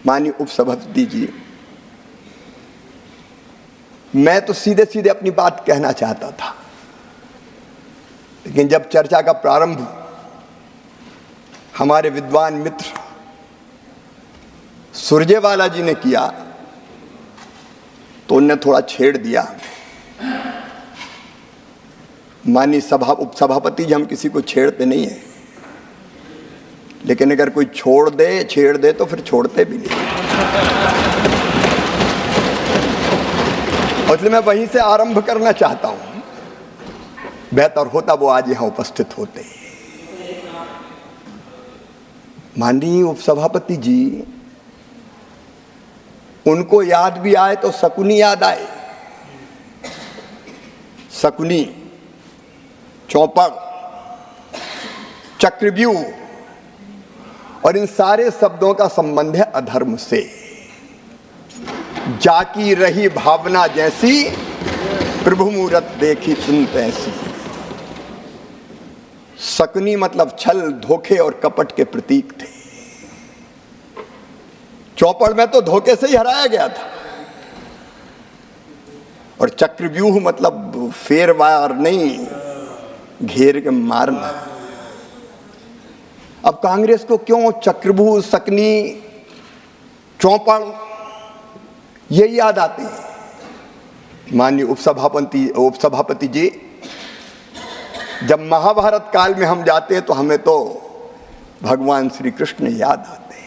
माननीय उपसभापति जी, मैं तो सीधे सीधे अपनी बात कहना चाहता था, लेकिन जब चर्चा का प्रारंभ हमारे विद्वान मित्र सुरजेवाला जी ने किया तो उनने थोड़ा छेड़ दिया। माननीय उपसभापति जी, हम किसी को छेड़ते नहीं है, लेकिन अगर कोई छेड़ दे तो फिर छोड़ते भी नहीं। इसलिए मैं वहीं से आरंभ करना चाहता हूं। बेहतर होता वो आज यहां उपस्थित होते। माननीय उपसभापति जी, उनको याद भी आए तो शकुनी याद आए। शकुनी, चौपड़, चक्रव्यूह, और इन सारे शब्दों का संबंध है अधर्म से। जाकी रही भावना जैसी, प्रभु मूरत देखी सुनत ऐसी। शकुनी मतलब छल, धोखे और कपट के प्रतीक थे। चौपड़ में तो धोखे से ही हराया गया था, और चक्रव्यूह मतलब फेरवार नहीं, घेर के मारना। अब कांग्रेस को क्यों चक्रव्यूह, शकुनी, चौपड़ ये याद आते हैं? माननीय उपसभापति जी, जब महाभारत काल में हम जाते हैं तो हमें तो भगवान श्री कृष्ण याद आते हैं।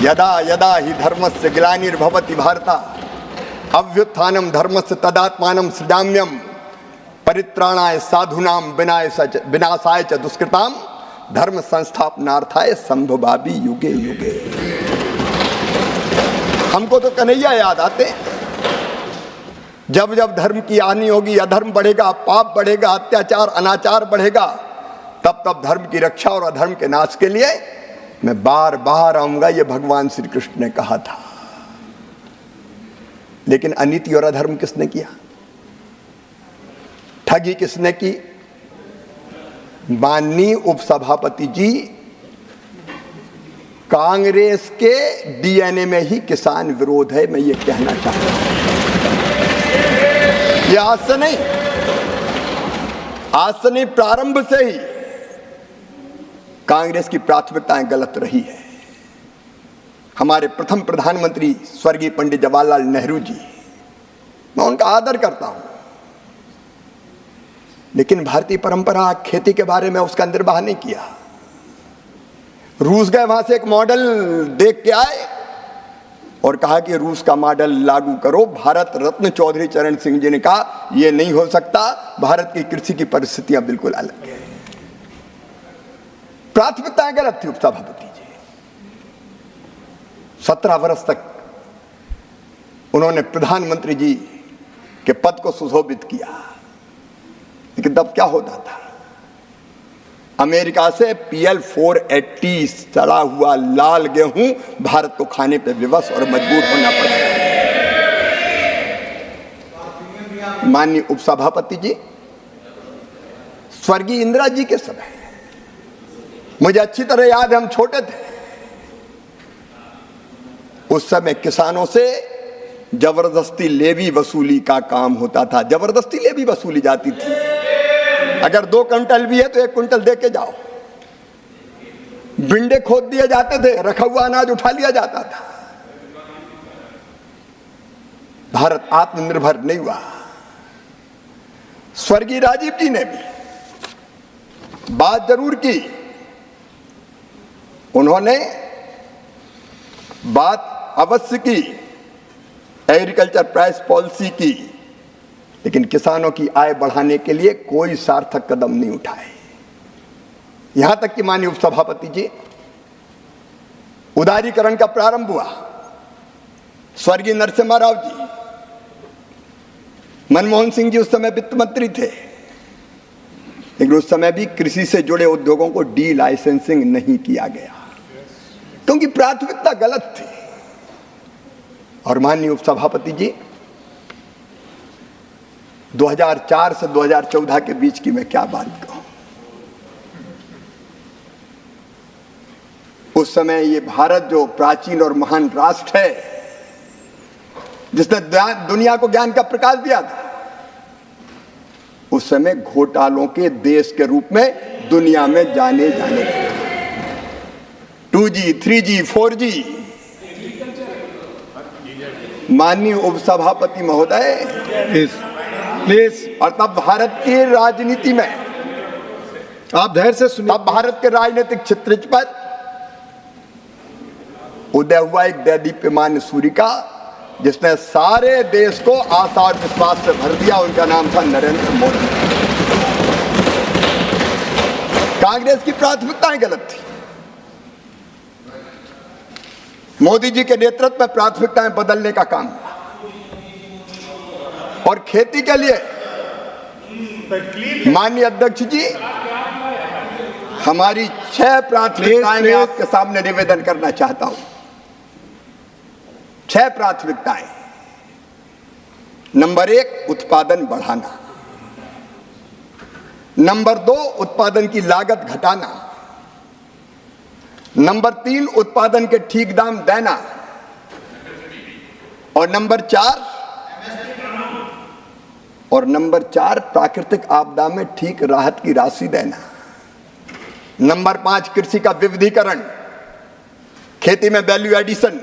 यदा यदा ही धर्मस्य ग्लानिर्भवति भारता अभ्युत्थानम धर्मस्य तदात्मानं सृजाम्यहम् परित्राणाय साधूनां विनाशाय च दुष्कृताम धर्म संस्थापनार्थाय संभवामि युगे युगे। हमको तो कन्हैया याद आते। जब जब धर्म की हानि होगी, अधर्म बढ़ेगा, पाप बढ़ेगा, अत्याचार अनाचार बढ़ेगा, तब तब धर्म की रक्षा और अधर्म के नाश के लिए मैं बार बार आऊंगा, ये भगवान श्री कृष्ण ने कहा था। लेकिन अनीति और अधर्म किसने किया? ठगी किसने की? माननीय उपसभापति जी, कांग्रेस के डीएनए में ही किसान विरोध है, मैं ये कहना चाहता हूं। ये आज से नहीं, प्रारंभ से ही कांग्रेस की प्राथमिकताएं गलत रही है। हमारे प्रथम प्रधानमंत्री स्वर्गीय पंडित जवाहरलाल नेहरू जी, मैं उनका आदर करता हूं, लेकिन भारतीय परंपरा खेती के बारे में उसका निर्वाह नहीं किया। रूस गए, वहां से एक मॉडल देख के आए और कहा कि रूस का मॉडल लागू करो। भारत रत्न चौधरी चरण सिंह जी ने कहा यह नहीं हो सकता, भारत की कृषि की परिस्थितियां बिल्कुल अलग है। प्राथमिकताएं गलत थी उपसभापति जी। 17 वर्ष तक उन्होंने प्रधानमंत्री जी के पद को सुशोभित किया, लेकिन तब क्या होता था? अमेरिका से PL 480 सड़ा हुआ लाल गेहूं भारत को खाने पे विवश और मजबूर होना पड़ा। माननीय उपसभापति जी, स्वर्गीय इंदिरा जी के समय, मुझे अच्छी तरह याद है, हम छोटे थे, उस समय किसानों से जबरदस्ती लेवी वसूली का काम होता था। जबरदस्ती लेवी वसूली जाती थी। अगर 2 क्विंटल भी है तो 1 क्विंटल दे के जाओ। बिंडे खोद दिए जाते थे, रखा हुआ अनाज उठा लिया जाता था। भारत आत्मनिर्भर नहीं हुआ। स्वर्गीय राजीव जी ने भी बात जरूर की, उन्होंने बात अवश्य की एग्रीकल्चर प्राइस पॉलिसी की, लेकिन किसानों की आय बढ़ाने के लिए कोई सार्थक कदम नहीं उठाए। यहां तक कि माननीय उपसभापति जी, उदारीकरण का प्रारंभ हुआ। स्वर्गीय नरसिम्हा राव जी, मनमोहन सिंह जी उस समय वित्त मंत्री थे, लेकिन उस समय भी कृषि से जुड़े उद्योगों को डी लाइसेंसिंग नहीं किया गया, क्योंकि प्राथमिकता गलत थी। और माननीय उपसभापति जी, 2004 से 2014 के बीच की मैं क्या बात कहूं। उस समय ये भारत जो प्राचीन और महान राष्ट्र है, जिसने दुनिया को ज्ञान का प्रकाश दिया था, उस समय घोटालों के देश के रूप में दुनिया में जाने लगे। 2G, 3G, 4G। माननीय उपसभापति महोदय, प्लीज और तब भारत की राजनीति में, आप धैर्य से सुनिए। तब भारत के राजनीतिक चित्र पर उदय हुआ एक दैदीप्यमान सूर्य का, जिसने सारे देश को आशा और विश्वास से भर दिया। उनका नाम था नरेंद्र मोदी। कांग्रेस की प्राथमिकताएं गलत थी। मोदी जी के नेतृत्व में प्राथमिकताएं बदलने का काम हुआ। और खेती के लिए माननीय अध्यक्ष जी, हमारी 6 प्राथमिकताएं मैं आपके सामने निवेदन करना चाहता हूं। 6 प्राथमिकताएं। नंबर 1, उत्पादन बढ़ाना। नंबर 2, उत्पादन की लागत घटाना। नंबर 3, उत्पादन के ठीक दाम देना। और नंबर 4, प्राकृतिक आपदा में ठीक राहत की राशि देना। नंबर 5, कृषि का विविधीकरण, खेती में वैल्यू एडिशन।